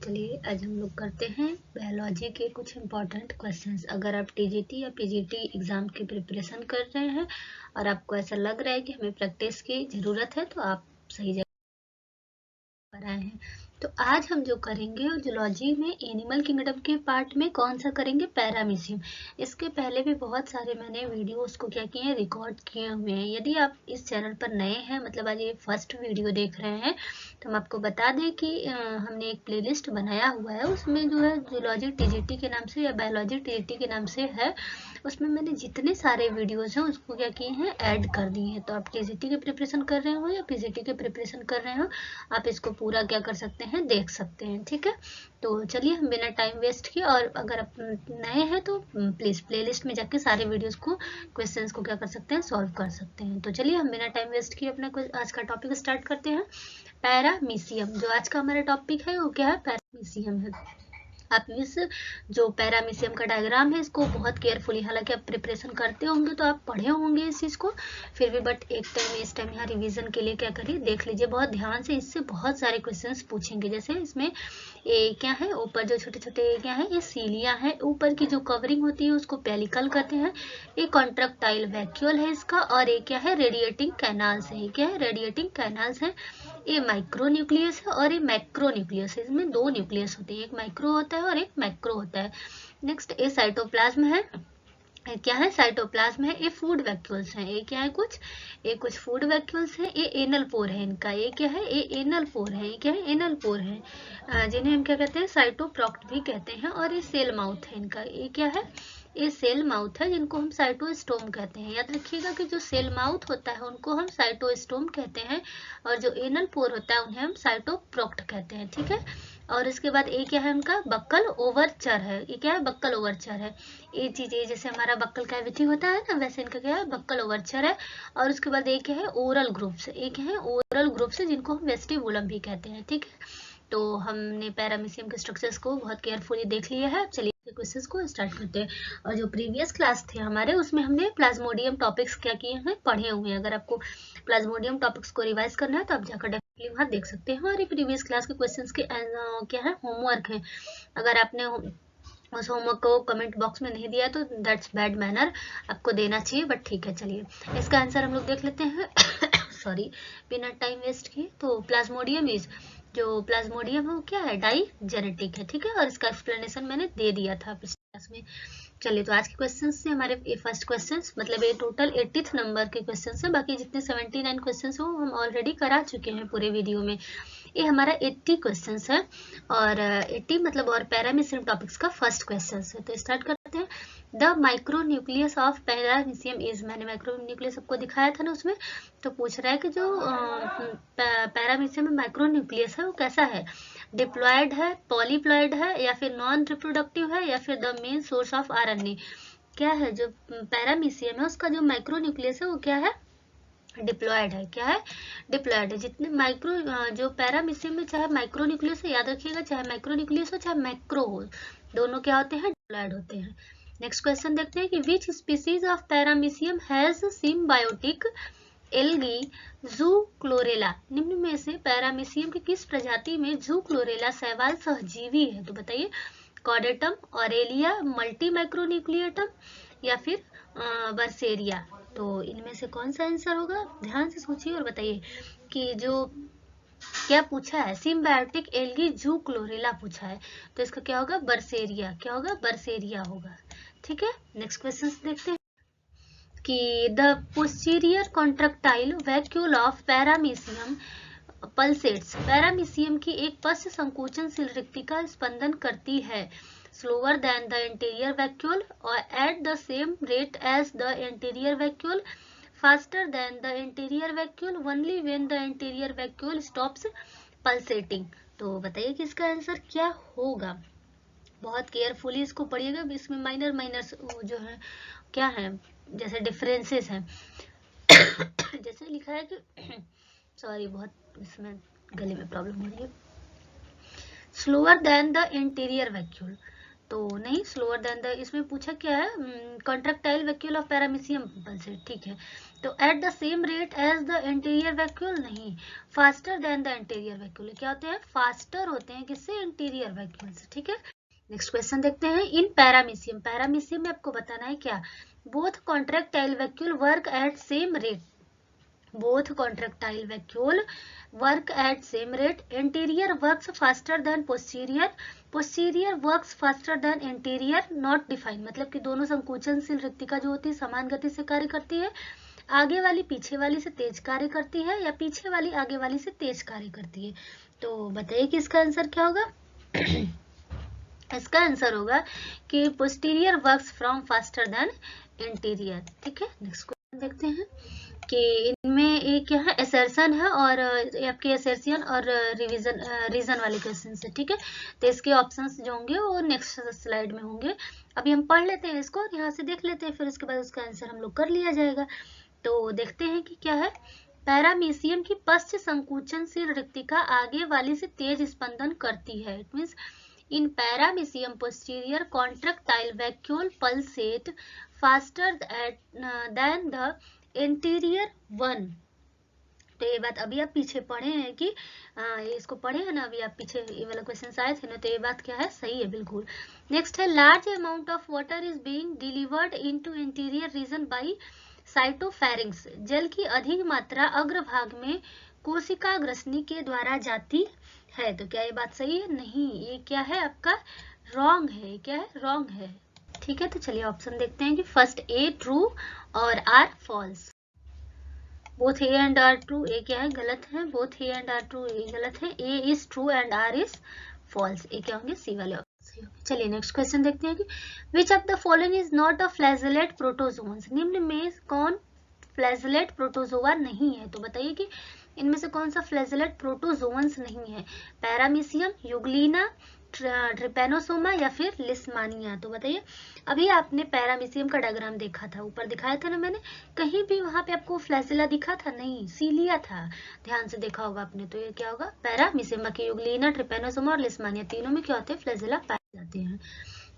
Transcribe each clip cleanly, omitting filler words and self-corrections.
चलिए आज हम लोग करते हैं बायोलॉजी के कुछ इम्पोर्टेंट क्वेश्चंस। अगर आप टीजीटी या पीजीटी एग्ज़ाम की प्रिपरेशन कर रहे हैं और आपको ऐसा लग रहा है कि हमें प्रैक्टिस की ज़रूरत है तो आप सही जगह पर आए हैं। तो आज हम जो करेंगे जूलॉजी में एनिमल किंगडम के पार्ट में कौन सा करेंगे, पैरामीशियम। इसके पहले भी बहुत सारे मैंने वीडियोस को क्या किए हैं, रिकॉर्ड किए हुए हैं। यदि आप इस चैनल पर नए हैं, मतलब आज ये फर्स्ट वीडियो देख रहे हैं, तो हम आपको बता दें कि हमने एक प्लेलिस्ट बनाया हुआ है। उसमें जो है जूलॉजी टीजीटी के नाम से या बायोलॉजी टीजीटी के नाम से है। उसमें मैंने जितने सारे वीडियोस हैं उसको क्या किए हैं, ऐड कर दिए हैं। तो आप टीजीटी की प्रिपरेशन कर रहे हो या पीजीटी की प्रिपरेशन कर रहे हो, आप इसको पूरा क्या कर सकते हैं, देख सकते हैं। ठीक है, तो चलिए हम बिना टाइम वेस्ट किए, और अगर आप नए हैं तो प्लीज़ प्लेलिस्ट में जाके सारे वीडियोस को, क्वेश्चंस को क्या कर सकते हैं, सॉल्व कर सकते हैं। तो चलिए हम बिना टाइम वेस्ट किए अपना आज का टॉपिक स्टार्ट करते हैं। पैरामीशियम, जो आज का हमारा टॉपिक है वो क्या है, पैरामीशियम है। आप इस जो पैरामीशियम का डायग्राम है इसको बहुत केयरफुली, हालांकि आप प्रिपरेशन करते होंगे तो आप पढ़े होंगे इस चीज़ को, फिर भी बट एक टाइम इस टाइम यहाँ रिवीजन के लिए क्या करिए, देख लीजिए बहुत ध्यान से। इससे बहुत सारे क्वेश्चंस पूछेंगे। जैसे इसमें ये क्या है, ऊपर जो छोटे छोटे क्या है, ये सीलियाँ हैं। ऊपर की जो कवरिंग होती है उसको पेलिकल कहते हैं। ये कॉन्ट्रैक्टाइल वैक्यूल है इसका, और ये क्या है, रेडिएटिंग कैनाल्स है। ये क्या है, रेडिएटिंग कैनाल्स है। ये माइक्रो न्यूक्लियस है और ये मैक्रो न्यूक्लियस है। इसमें दो न्यूक्लियस होते हैं, एक माइक्रो होता है और एक मैक्रो होता है। नेक्स्ट ये साइटोप्लाज्म है। क्या है, साइटोप्लाज्म है। ये फूड वैक्यूल्स हैं। ये क्या है, कुछ फूड वैक्यूल्स हैं। ये एनल पोर है इनका। ये क्या है, ये एनल पोर है। ये क्या है, एनल पोर है, जिन्हें हम क्या कहते हैं, साइटोप्रोक्ट भी कहते हैं। और ये सेल माउथ है इनका। ये क्या है, ये सेल माउथ है, जिनको हम साइटोस्टोम कहते हैं। याद रखिएगा कि जो सेल माउथ होता है उनको हम साइटोस्टोम कहते हैं, और जो एनल पोर होता है उन्हें हम साइटोप्रोक्ट कहते हैं। ठीक है, और इसके बाद ये क्या है, उनका बक्कल ओवरचर है। ये क्या है, बक्कल ओवरचर है। ये चीज़, ये जैसे हमारा बक्कल कैविटी होता है ना, वैसे इनका क्या है, बक्कल ओवरचर है। और उसके बाद एक क्या है, ओरल ग्रुप्स। एक है ओरल ग्रुप्स है, जिनको हम वेस्टिबुलम भी कहते हैं। ठीक है, तो हमने पैरामीशियम के स्ट्रक्चर्स को बहुत केयरफुली देख लिया है। चलिए क्वेश्चंस को स्टार्ट करते हैं। और जो प्रीवियस क्लास थे हमारे, उसमें हमने प्लाज्मोडियम टॉपिक्स क्या किए हैं, पढ़े हुए हैं। अगर आपको प्लाज्मोडियम टॉपिक्स को रिवाइज करना है तो आप जाकर डेफिनेटली वहाँ देख सकते हैं। और ये प्रीवियस क्लास के क्वेश्चंस के क्या है, होमवर्क है। अगर आपने उस होमवर्क को कमेंट बॉक्स में नहीं दिया तो दैट्स बैड मैनर, आपको देना चाहिए, बट ठीक है। चलिए इसका आंसर हम लोग देख लेते हैं सॉरी, बिना टाइम वेस्ट किए। तो प्लाज्मोडियम इज, जो प्लाज्मोडियम है वो क्या है, डाई जेनेटिक है। ठीक है, और इसका एक्सप्लेनेशन मैंने दे दिया था पिछले क्लास में। चलिए तो आज के क्वेश्चन से हमारे ये फर्स्ट क्वेश्चन, मतलब ये टोटल 80th नंबर के क्वेश्चन है। बाकी जितने 79 क्वेश्चन हो हम ऑलरेडी करा चुके हैं पूरे वीडियो में। ये हमारा 80 क्वेश्चन है, और 80 मतलब और पैरामीशियम टॉपिक्स का फर्स्ट क्वेश्चन है। तो स्टार्ट करते हैं। The micro nucleus of paramecium is, मैंने माइक्रो न्यूक्लियस आपको दिखाया था ना उसमें। तो पूछ रहा है कि जो पैरामीशियम में माइक्रो न्यूक्लियस है वो कैसा है, डिप्लॉयड है, पॉलीप्लॉयड है, या फिर नॉन रिप्रोडक्टिव है, या फिर the main source of RNA. क्या है, जो पैरामीशियम है उसका जो माइक्रो न्यूक्लियस है वो क्या है, डिप्लॉयड है। क्या है, डिप्लॉयड है। जितने माइक्रो जो पैरामीशियम में चाहे माइक्रो न्यूक्लियस है, याद रखिएगा, चाहे माइक्रो न्यूक्लियस हो चाहे मैक्रो हो, दोनों क्या होते हैं, डिप्लॉयड होते हैं। नेक्स्ट क्वेश्चन देखते हैं कि which species of paramecium has symbiotic algae zoochlorella. निम्न में से पैरामीशियम की किस प्रजाति में जूक्लोरेला शैवाल सहजीवी है। तो बताइए, कॉडेटम, ऑरेलिया, मल्टी माइक्रोन्यूक्लियटम, या फिर बर्सेरिया। तो इनमें से कौन सा आंसर होगा, ध्यान से सोचिए और बताइए कि जो क्या पूछा है, सिम्बायोटिक एल्गी जूक्लोरेला पूछा है, तो इसका क्या होगा, बर्सेरिया। क्या होगा, बर्सेरिया होगा। ठीक है, नेक्स्ट क्वेश्चन देखते हैं कि the posterior contractile vacuole of paramecium pulsates. Paramecium की एक पश्च संकोचनशील रिक्तिका स्पंदन करती है slower than the interior vacuole or at the same rate as the interior vacuole, faster than the interior vacuole only when the interior vacuole stops pulsating। तो बताइए कि इसका answer क्या होगा। बहुत केयरफुली इसको पढ़िएगा, इसमें माइनर माइनर जो है क्या है, जैसे डिफरेंसेस हैं जैसे लिखा है कि सॉरी बहुत इसमें गले में प्रॉब्लम हो रही है, slower than the interior vacuole. तो नहीं, स्लोअर देन द, इसमें पूछा क्या है, contractile vacuole of paramecium pulsate, ठीक है। तो at the same rate as the interior vacuole, नहीं, faster than the interior vacuole. क्या होते हैं, फास्टर होते हैं किससे, इंटीरियर वैक्यूल से, ठीक है। नेक्स्ट क्वेश्चन देखते हैं, इन पैरामीशियम, पैरामीशियम में आपको बताना है क्या, both contractile vacuole work at same rate, both contractile vacuole work at same rate, anterior works faster than posterior, posterior works faster than anterior, not defined, मतलब कि दोनों संकुचनशील रिक्तिका जो होती है समान गति से कार्य करती है, आगे वाली पीछे वाली से तेज कार्य करती है या पीछे वाली आगे वाली से तेज कार्य करती है। तो बताइए कि इसका आंसर क्या होगा। इसका आंसर होगा कि posterior works from faster than interior, ठीक है। नेक्स्ट क्वेश्चन देखते हैं कि इनमें एक क्या है, असर्शन है और आपके असर्शन और रिवीजन रीजन वाले क्वेश्चन है, ठीक है। तो इसके ऑप्शंस जो होंगे वो नेक्स्ट स्लाइड में होंगे। अभी हम पढ़ लेते हैं इसको और यहाँ से देख लेते हैं, फिर उसके बाद उसका आंसर हम लोग कर लिया जाएगा। तो देखते हैं कि क्या है, पैरामीशियम की पश्च संकुचनशील रिक्तिका आगे वाली से तेज स्पंदन करती है। It means in paramecium posterior contractile vacuole pulsate faster than the interior one. तो ये बात अभी आप पीछे पढ़े हैं कि इसको पढ़े हैं ना, अभी आप पीछे ये वाला क्वेश्चन आए थे ना, तो ये बात क्या है, सही है बिल्कुल। नेक्स्ट है, large amount of water is being delivered into interior region by cytopharynx, जल की अधिक मात्रा अग्रभाग में कोशिका ग्रसनी के द्वारा जाती है। तो क्या ये बात सही है, नहीं, ये क्या है आपका रॉन्ग है, क्या है, रॉन्ग है, ठीक है। तो चलिए ऑप्शन देखते हैं कि फर्स्ट ए ट्रू और R false. Both A and R true, A क्या है, गलत है, both A and R true, A गलत है, A is true and R is false, A क्या होंगे, सी वाले ऑप्शन। चलिए नेक्स्ट क्वेश्चन देखते हैं कि which of the following is not a flagellate protozoans, निम्न में कौन फ्लैजेलेट प्रोटोजोआ नहीं है। तो बताइए कि इनमें से कौन सा फ्लैजेलेट प्रोटोजोन्स नहीं है, पैरामीशियम, यूग्लिना, ट्रिपेनोसोमा या फिर लिस्मानिया। तो बताइए, अभी आपने पैरामीशियम का डायग्राम देखा था, ऊपर दिखाया था ना मैंने, कहीं भी वहां पे आपको फ्लैजेला दिखा था, नहीं, सीलिया था, ध्यान से देखा होगा आपने। तो ये क्या होगा, पैरामीशियम। बाकी यूग्लिना, ट्रिपेनोसोमा और लिस्मानिया तीनों में क्या होते हैं, फ्लैजेला पाए जाते हैं।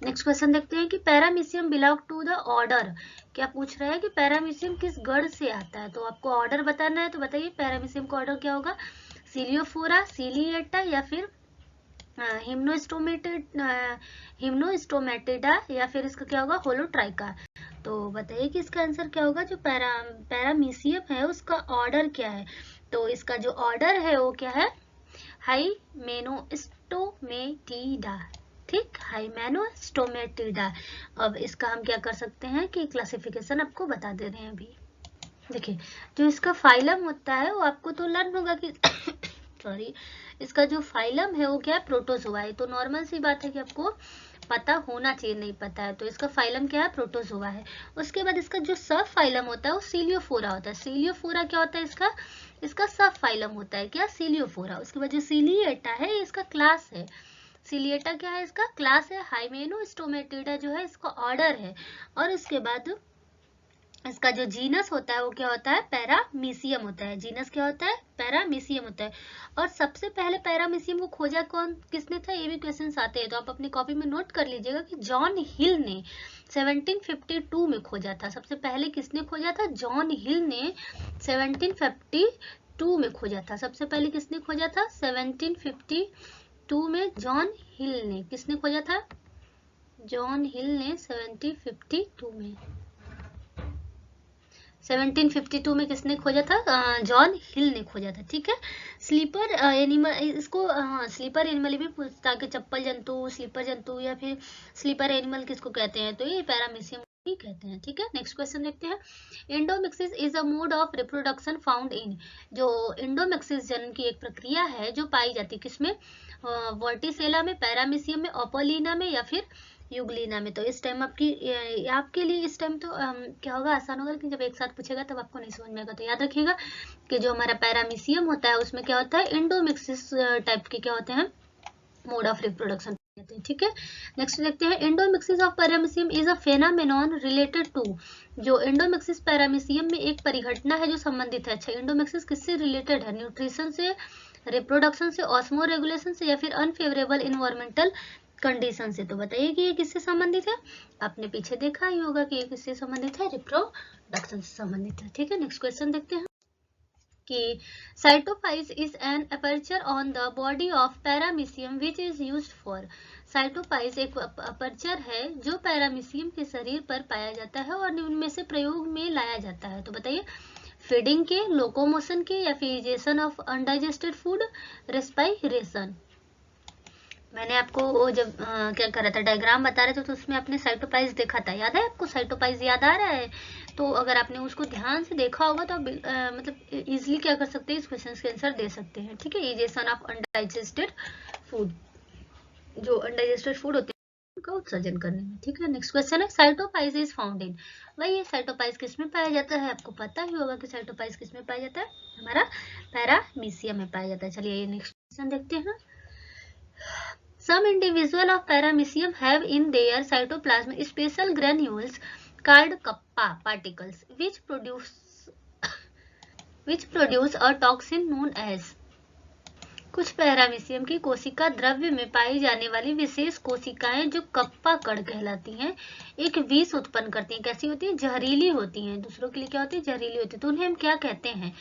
नेक्स्ट क्वेश्चन देखते हैं कि paramecium belong to the order, क्या पूछ रहा है कि पैरामीशियम किस गण से आता है। तो आपको ऑर्डर बताना है, तो बताइए पैरामीशियम का ऑर्डर क्या होगा, सीलियोफोरा, सीलिएटा या फिर हिम्नोस्टोमेटिडा या फिर इसका क्या होगा, होलोट्राइका। तो बताइए कि इसका आंसर क्या होगा, जो पैरामीशियम है उसका ऑर्डर क्या है। तो इसका जो ऑर्डर है वो क्या है, हाइमेनोस्टोमेटिडा, ठीक, हाइमेनोस्टोमेटिडा। अब इसका हम क्या कर सकते हैं कि क्लासिफिकेशन आपको बता दे रहे हैं अभी। देखिए, जो इसका फाइलम होता है वो आपको तो लर्न होगा कि सॉरी, इसका जो फाइलम है वो क्या है, प्रोटोजोआ है। तो नॉर्मल सी बात है कि आपको पता होना चाहिए, नहीं पता है। तो इसका फाइलम क्या है, प्रोटोजोआ है। उसके बाद इसका जो सब फाइलम होता है वो सीलियोफोरा होता है। सीलियोफोरा क्या होता है, इसका सब फाइलम होता है क्या, सीलियोफोरा। उसके बाद जो सीलिएटा है इसका क्लास है, सीलिएटा क्या है, इसका क्लास है। हाइमेनोस्टोमेटिडा जो है इसका ऑर्डर है। और उसके बाद इसका जो जीनस होता है वो क्या होता है, पैरामीशियम होता है। जीनस क्या होता है, पैरामीशियम होता है। और सबसे पहले पैरामीशियम को खोजा कौन, किसने था, ये भी क्वेश्चन आते हैं, तो आप अपनी कॉपी में नोट कर लीजिएगा कि जॉन हिल ने 1752 में खोजा था। सबसे पहले किसने खोजा था, जॉन हिल ने 1752 में खोजा था। सबसे पहले किसने खोजा था, 1752 में जॉन हिल ने, किसने खोजा था, जॉन हिल ने 1752 में, 1752 में किसने खोजा था, जॉन हिल ने खोजा था, ठीक है। स्लीपर एनिमल, इसको स्लीपर एनिमल भी पूछता है कि चप्पल जंतु, स्लीपर जंतु या फिर स्लीपर एनिमल किसको कहते हैं, तो ये पैरामीशियम ही कहते हैं, ठीक है। नेक्स्ट क्वेश्चन देखते हैं, endomixis is a mode of reproduction found in, जो एंडोमिक्सिस जनन की एक प्रक्रिया है जो पाई जाती है किसमें, वर्टिसेला में, पैरामीशियम में, ओपोलिना में या फिर यूग्लिना में। तो इस टाइम आपके लिए इस टाइम तो क्या होगा, आसान होगा, लेकिन जब एक साथ पूछेगा तब आपको नहीं समझ में आएगा। तो याद रखिएगा कि जो हमारा पैरामीशियम होता है उसमें क्या होता है, एंडोमिक्सिस टाइप के क्या होते हैं, मोड ऑफ रिप्रोडक्शन, ठीक है। नेक्स्ट देखते हैं, endomixis of paramecium is a phenomenon related to, जो एंडोमिक्सिस पैरामीशियम में एक परिघटना है जो संबंधित है। अच्छा, एंडोमिक्सिस किससे रिलेटेड है, न्यूट्रिशन से, रिप्रोडक्शन से, ऑस्मो रेगुलेशन से या फिर अनफेवरेबल इन्वायरमेंटल कंडीशन से। तो बताइए कि ये किससे संबंधित है? आपने पीछे देखा ही होगा कि ये किससे संबंधित है, रिप्रोडक्शन से संबंधित है। ठीक है, नेक्स्ट क्वेश्चन देखते हैं कि cytopyge is an aperture on the body of paramecium which is used for. Cytopyge एक अपर्चर है जो पैरामीशियम के शरीर पर पाया जाता है और उनमें से प्रयोग में लाया जाता है। तो बताइए, फीडिंग के, लोकोमोशन के, या फिर इजेशन ऑफ अनडाइजेस्टेड फूड, रेस्पाइरेशन। मैंने आपको वो जब क्या कर रहा था, डायग्राम बता रहे थे, तो उसमें आपने साइटोपाइज देखा था, याद है आपको? साइटोपाइज याद आ रहा है? तो अगर आपने उसको ध्यान से देखा होगा तो आप मतलब इजीली क्या कर सकते हैं, इस क्वेश्चन के आंसर दे सकते हैं। ठीक है, इजेशन ऑफ अनडाइजेस्टेड फूड, जो अनडाइजेस्टेड फूड होते हैं उनका उत्सर्जन करने में। ठीक है, नेक्स्ट क्वेश्चन है साइटोपाइज इज फाउंड इन। वही साइटोपाइज किस में पाया जाता है? आपको पता ही होगा कि साइटोपाइज किस में पाया जाता है, हमारा पैरामीशियम में पाया जाता है। चलिए नेक्स्ट क्वेश्चन देखते हैं। Some individuals of paramecium have in their cytoplasm special granules called kappa particles, which produce a toxin known as। कुछ पैरामीशियम की कोशिका द्रव्य में पाई जाने वाली विशेष कोशिकाएं जो कप्पा कण कहलाती हैं, एक विष उत्पन्न करती हैं। कैसी होती है? जहरीली होती हैं, दूसरों के लिए क्या होती है? जहरीली होती है। तो उन्हें हम क्या कहते हैं?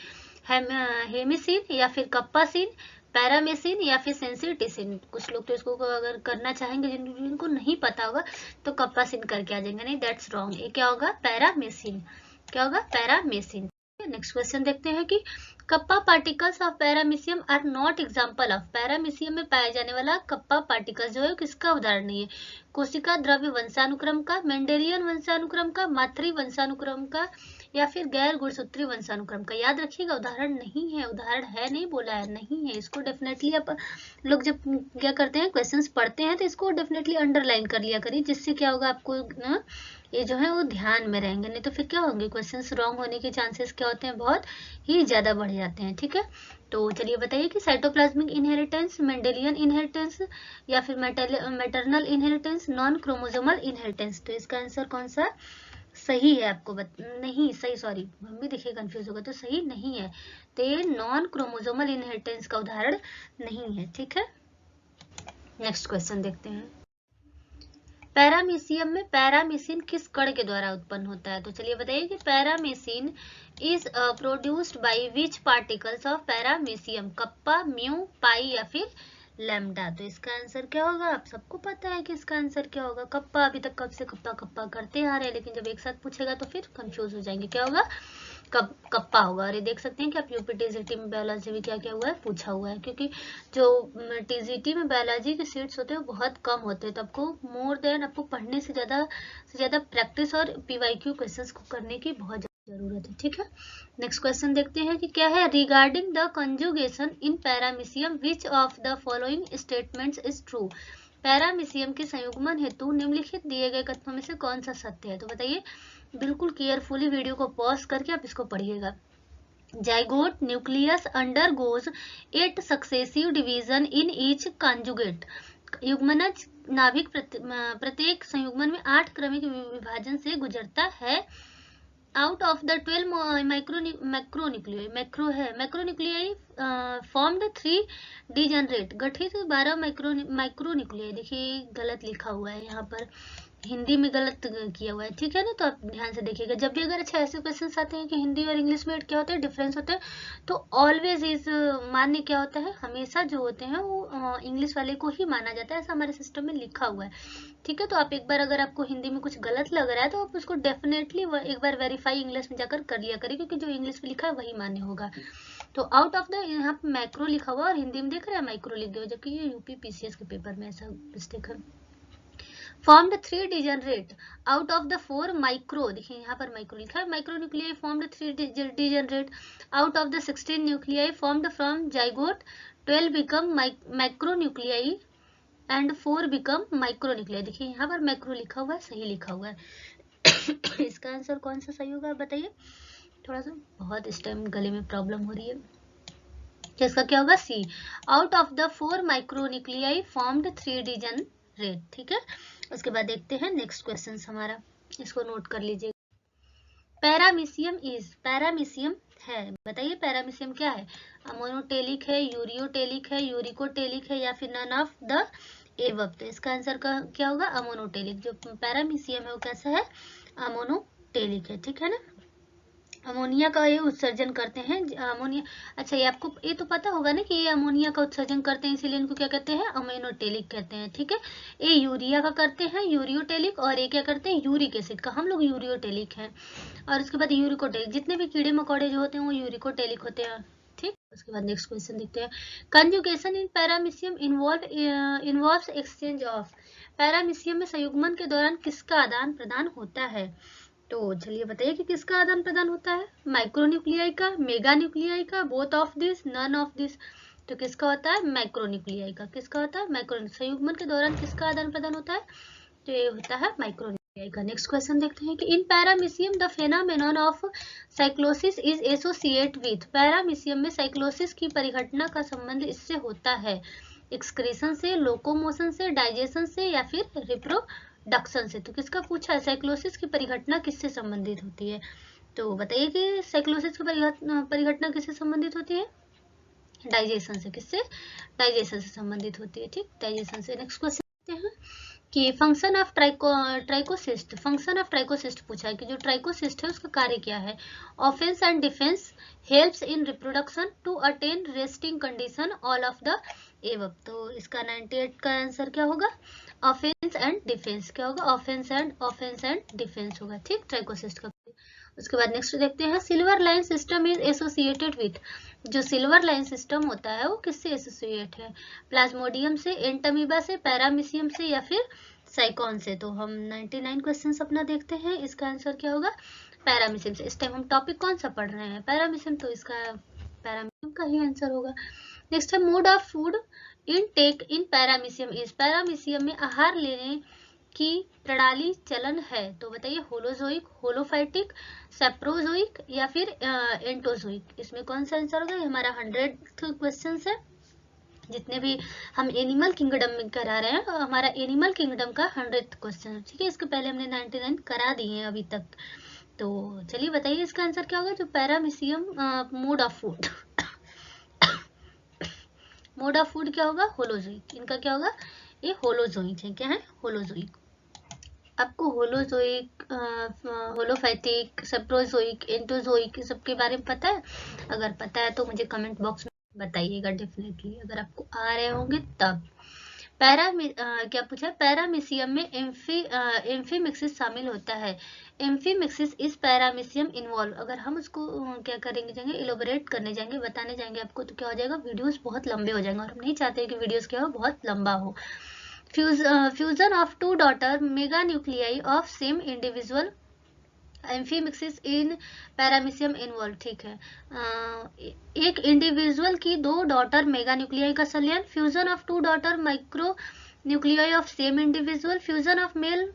हेमिसिन या फिर कप्पासिन, पैरामेसिन या फिर सेंसिटिसिन। कुछ लोग तो इसको अगर करना चाहेंगे, जिनको नहीं पता होगा तो कप्पासिन करके आ जाएंगे, नहीं, दैट्स रॉन्ग। ये क्या होगा? पैरामेसिन। क्या होगा? पैरामेसिन। नेक्स्ट क्वेश्चन देखते हैं कि kappa particles of paramecium are not example of. Paramecium में पाया जाने वाला कप्पा पार्टिकल्स जो है किसका उदाहरण नहीं है? कोशिका द्रव्य वंशानुक्रम का, मेंडेलियन वंशानुक्रम का, मातृ वंशानुक्रम का, या फिर गैर गुणसूत्री वंशानुक्रम का। याद रखिएगा, उदाहरण नहीं है, उदाहरण है नहीं बोला है, नहीं है। इसको डेफिनेटली आप लोग जब क्या करते हैं, क्वेश्चंस पढ़ते हैं, तो इसको डेफिनेटली अंडरलाइन कर लिया करिए, जिससे क्या होगा आपको ना ये जो है वो ध्यान में रहेंगे। नहीं तो फिर क्या होंगे, क्वेश्चंस रॉन्ग होने के चांसेस क्या होते हैं? बहुत ही ज्यादा बढ़ जाते हैं। ठीक है, तो चलिए बताइए कि साइटोप्लाज्मिक इनहेरिटेंस, मेंडेलियन इनहेरिटेंस, या फिर maternal inheritance, non chromosomal inheritance. तो इसका आंसर कौन सा सही है? आपको नहीं सही, सॉरी मम्मी देखिए कंफ्यूज होगा, तो सही नहीं है। तो ये नॉन क्रोमोसोमल इनहेरिटेंस का उदाहरण नहीं है। ठीक है, नेक्स्ट क्वेश्चन देखते हैं। पैरामीशियम में पैरामीसिन किस कण के द्वारा उत्पन्न होता है? तो चलिए बताइए कि paramecin is produced by which particles of paramecium, kappa, mu, pi या फिर लैम्डा। तो इसका आंसर क्या होगा? आप सबको पता है कि इसका आंसर क्या होगा, कप्पा। अभी तक कब से कप्पा कप्पा करते आ रहे हैं, लेकिन जब एक साथ पूछेगा तो फिर कंफ्यूज हो जाएंगे। क्या होगा? कप्पा होगा। और ये देख सकते हैं कि आप यूपी टीजीटी में बायोलॉजी में क्या क्या हुआ है, पूछा हुआ है, क्योंकि जो टीजीटी में बायोलॉजी के सीट्स होते हैं वो बहुत कम होते हैं, तो आपको मोर देन आपको पढ़ने से ज्यादा प्रैक्टिस और पीवाईक्यू क्वेश्चंस को करने की बहुत जरूरत है। ठीक है, नेक्स्ट क्वेश्चन देखते हैं कि क्या है। Regarding the conjugation in paramecium which of the following statements is true. Paramecium के संयुग्मन हेतु निम्नलिखित दिए गए कथनों में से कौन सा सत्य है? तो बताइए, बिल्कुल केयरफुली वीडियो को पॉज करके आप इसको पढ़िएगा। Zygote nucleus undergoes 8 successive division in each conjugate. युग्मनज नाभिक प्रत्येक संयुग्मन में 8 क्रमिक विभाजन से गुजरता है। Out of the 12 macronuclei formed 3 degenerate. गठित 12 मैक्रोन्यूक्लियाई। देखिए गलत लिखा हुआ है यहाँ पर, हिंदी में गलत किया हुआ है। ठीक है ना, तो आप ध्यान से देखिएगा। जब भी अगर अच्छा ऐसे क्वेश्चन आते हैं कि हिंदी और इंग्लिश में क्या होता है, डिफरेंस होता है, तो ऑलवेज इज मान्य क्या होता है, हमेशा जो होते हैं वो इंग्लिश वाले को ही माना जाता है, ऐसा हमारे सिस्टम में लिखा हुआ है। ठीक है, तो आप एक बार अगर आपको हिंदी में कुछ गलत लग रहा है तो आप उसको डेफिनेटली एक बार वेरीफाई इंग्लिश में जाकर कर लिया करिए, क्योंकि जो इंग्लिश में लिखा है वही मान्य होगा। तो आउट ऑफ द यहाँ पे मैक्रो लिखा हुआ और हिंदी में देख रहे हैं माइक्रो लिख दिया, जबकि ये यूपी पीसीएस के पेपर में ऐसा मिस्टेक है। formed 3 degenerate out of the 4 micro, देखिए यहाँ पर माइक्रो लिखा है, micronuclei formed 3 degenerate out of the 16 nuclei formed from zygote, 12 become macronuclei and 4 become micronuclei। देखिए यहाँ पर मैक्रो लिखा हुआ है, सही लिखा हुआ है। इसका आंसर कौन सा सही होगा बताइए? थोड़ा सा बहुत इस टाइम गले में प्रॉब्लम हो रही है, इसका क्या होगा? C. Out of the 4 micronuclei formed 3 degenerate. ठीक है, उसके बाद देखते हैं नेक्स्ट क्वेश्चन हमारा, इसको नोट कर लीजिए। पैरामीशियम इज, पैरामीशियम है, बताइए पैरामीशियम क्या है? अमोनोटेलिक है, यूरियोटेलिक है, यूरिकोटेलिक है, या फिर नन ऑफ द एवब, तो इसका आंसर का क्या होगा? अमोनोटेलिक। जो पैरामीशियम है वो कैसा है? अमोनोटेलिक है, ठीक है ना। अमोनिया का ये उत्सर्जन करते हैं, अमोनिया। अच्छा, ये आपको ये तो पता होगा ना कि ये अमोनिया का उत्सर्जन करते हैं, इसीलिए इनको क्या कहते हैं? अमोनोटेलिक कहते हैं, ठीक है। ये यूरिया का करते हैं, यूरियोटेलिक, और ये क्या करते हैं? यूरिक एसिड का। हम लोग यूरियोटेलिक हैं। और उसके बाद यूरिकोटेलिक, जितने भी कीड़े मकोड़े जो होते हैं वो यूरिकोटेलिक होते हैं, ठीक। उसके बाद नेक्स्ट क्वेश्चन देखते हैं। Conjugation in paramecium involves exchange of. Paramecium में संयुग्मन के दौरान किसका आदान प्रदान होता है? तो चलिए बताइए कि किसका आदान प्रदान होता है? माइक्रोन्यूक्लियाई का, मेगा न्यूक्लियाई का, both of this, none of this. तो किसका होता है? माइक्रोन्यूक्लियाई का। किसका होता है? माइक्रो। संयुग्मन के दौरान किसका आदान प्रदान होता है? तो ये होता है माइक्रोन्यूक्लियाई का। नेक्स्ट क्वेश्चन देखते हैं कि इन paramecium the phenomenon of cyclosis is associate with. Paramecium में साइक्लोसिस की परिघटना का संबंध इससे होता है एक्सक्रीशन से, लोकोमोशन से, डाइजेशन से, या फिर रिप्रोडक्शन से। तो किसका पूछा है? साइक्लोसिस की परिघटना किससे संबंधित होती है? तो बताइए कि साइक्लोसिस की परिघटना किससे संबंधित होती है? डाइजेशन से। किससे? डाइजेशन से संबंधित होती है, ठीक, डाइजेशन से। नेक्स्ट क्वेश्चन देखते हैं कि function of trichocyst. Function of trichocyst पूछा है कि जो ट्राइकोसिस्ट है उसका कार्य क्या है? Offence and defence, helps in reproduction, to attain resting condition, all of the above. तो इसका 98 का आंसर क्या होगा? Offence and defence. क्या होगा? ऑफेंस एंड डिफेंस होगा, ठीक, ट्राइकोसिस्ट का। उसके बाद नेक्स्ट देखते हैं, silver line system is associated with. जो सिल्वर लाइन सिस्टम होता है वो किससे एसोसिएट है? प्लाज्मोडियम से, एंटमीबा से, पैरामीशियम से, या फिर साइकॉन से। तो हम 99 क्वेश्चंस अपना देखते हैं। इसका आंसर क्या होगा? पैरामीशियम से। इस टाइम हम टॉपिक कौन सा पढ़ रहे हैं? पैरामीशियम, तो इसका पैरामीशियम का ही आंसर होगा। नेक्स्ट है mode of food intake in paramecium is. Paramecium में आहार लेने की प्रणाली चलन है, तो बताइए होलोजोइक, होलोफाइटिक, सेप्रोजोइक, या फिर एंटोजोइक। इसमें कौन सा आंसर होगा? ये हमारा 100 क्वेश्चन है। जितने भी हम एनिमल किंगडम में करा रहे हैं, हमारा एनिमल किंगडम का 100 क्वेश्चन, ठीक है। इसके पहले हमने 99 करा दिए हैं अभी तक। तो चलिए बताइए इसका आंसर क्या होगा? जो paramecium mode of food mode of food क्या होगा? होलोजोइक। इनका क्या होगा? ये होलोजोइक है। क्या है? होलोजोइक। आपको होलोजोइक, होलोफैटिक, सेप्रोजोइक, एंटोजोइक सबके बारे में पता है? अगर पता है तो मुझे कमेंट बॉक्स में बताइएगा डेफिनेटली, अगर आपको आ रहे होंगे तब। क्या पूछा है? पैरामीशियम में एम्फीमिक्सिस शामिल होता है। एम्फीमिक्सिस इस पैरामीशियम इन्वॉल्व। अगर हम उसको क्या करेंगे जाएंगे, इलोबरेट करने जाएंगे, बताने जाएंगे आपको, तो क्या हो जाएगा? वीडियोस बहुत लंबे हो जाएंगे, और हम नहीं चाहते कि वीडियोस क्या हो, बहुत लंबा हो। Fusion of two daughter mega nuclei of same individual, amphimixis in paramecium involve, ठीक है। एक इंडिविजुअल की दो डॉटर मेगा न्यूक्लियाई का संलयन, fusion of two daughter micro nuclei of same individual, fusion of male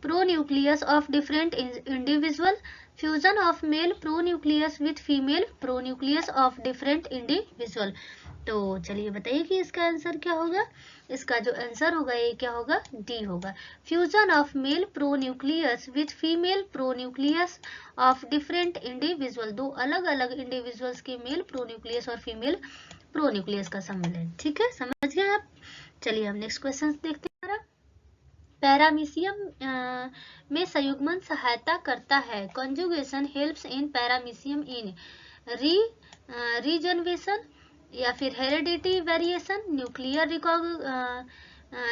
pro nucleus of different individual, fusion of male pro nucleus with female pro nucleus of different individual. तो चलिए बताइए कि इसका answer क्या होगा? इसका जो आंसर होगा ये क्या होगा? डी होगा। Fusion of male pro nucleus with female pro nucleus of different individual. दो अलग अलग इंडिविजुअल्स के मेल प्रो न्यूक्लियस और फीमेल प्रो न्यूक्लियस का सम्मेलन, ठीक है, समझ गए आप? चलिए हम नेक्स्ट क्वेश्चन देखते हैं। पैरामीशियम में संयुग्मन सहायता करता है। Conjugation helps in paramecium in regeneration, या फिर हेरिडिटी वेरिएशन, न्यूक्लियर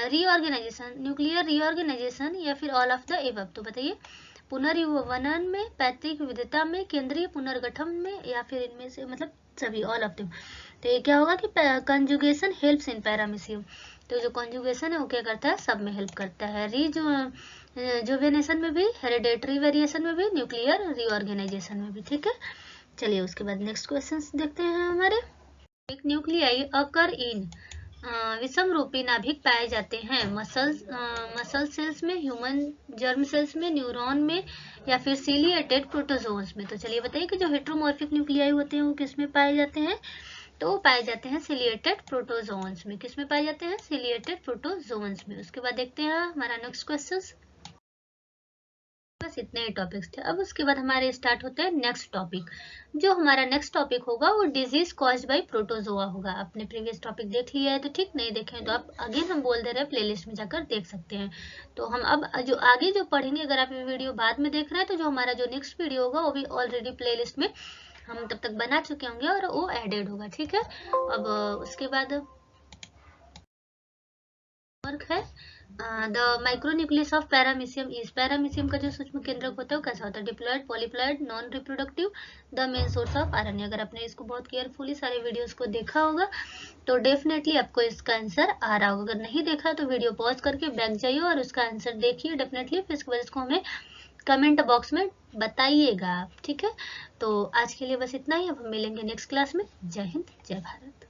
रीऑर्गेनाइजेशन, या फिर ऑल ऑफ द एबव। तो बताइए पुनर्युवनन में, पैतृक विविधता में, केंद्रीय पुनर्गठन में, या फिर इनमें से मतलब सभी, ऑल ऑफ देम। तो ये क्या होगा कि कंजुगेशन हेल्प्स इन पैरामीशियम। तो जो कंजुगेशन है वो क्या करता है? सब में हेल्प करता है। जुवेनेशन में भी, हेरिडेटरी वेरिएशन में भी, न्यूक्लियर रीऑर्गेनाइजेशन में भी, ठीक है। चलिए उसके बाद नेक्स्ट क्वेश्चन देखते हैं हमारे। न्यूक्लियाई अकर इन विषम रूपी नाभिक पाए जाते हैं। मसल सेल्स में, ह्यूमन जर्म सेल्स में, न्यूरॉन में, या फिर सिलिएटेड प्रोटोजोन्स में। तो चलिए बताइए कि जो हेट्रोमॉर्फिक न्यूक्लियाई होते हैं वो किस में पाए जाते हैं? तो वो पाए जाते हैं सिलिएटेड प्रोटोजोन्स में। किस में पाए जाते हैं? सिलिएटेड प्रोटोजोन्स में। उसके बाद देखते हैं हमारा नेक्स्ट क्वेश्चन बस इतने ही टॉपिक्स थे। अब उसके बाद हमारे स्टार्ट होते हैं नेक्स्ट टॉपिक। जो हमारा नेक्स्ट टॉपिक होगा वो डिजीज कॉज्ड बाय प्रोटोजोआ होगा। आपने प्रीवियस टॉपिक देख लिया है तो ठीक, नहीं देखे तो आप अगेन हम बोल दे रहे हैं, प्लेलिस्ट में जाकर देख सकते हैं। तो हम अब जो आगे जो पढ़ेंगे, अगर आप ये वीडियो बाद में देख रहे हैं तो जो हमारा जो नेक्स्ट वीडियो होगा वो भी ऑलरेडी प्लेलिस्ट में हम तब तक बना चुके होंगे और वो एडेड होगा, ठीक है। अब उसके बाद वर्क है the micronucleus of paramecium is. Paramecium का जो सूक्ष्म केंद्रक होता है वो कैसा होता है? Diploid, polyploid, non reproductive, the main source of iron. अगर आपने इसको बहुत केयरफुली सारे वीडियोस को देखा होगा तो डेफिनेटली आपको इसका आंसर आ रहा होगा। अगर नहीं देखा तो वीडियो पॉज करके बैक जाइए और उसका आंसर देखिए डेफिनेटली, फिर इसके बाद इसको हमें कमेंट बॉक्स में बताइएगा, ठीक है। तो आज के लिए बस इतना ही, अब हम मिलेंगे नेक्स्ट क्लास में। जय हिंद, जय भारत।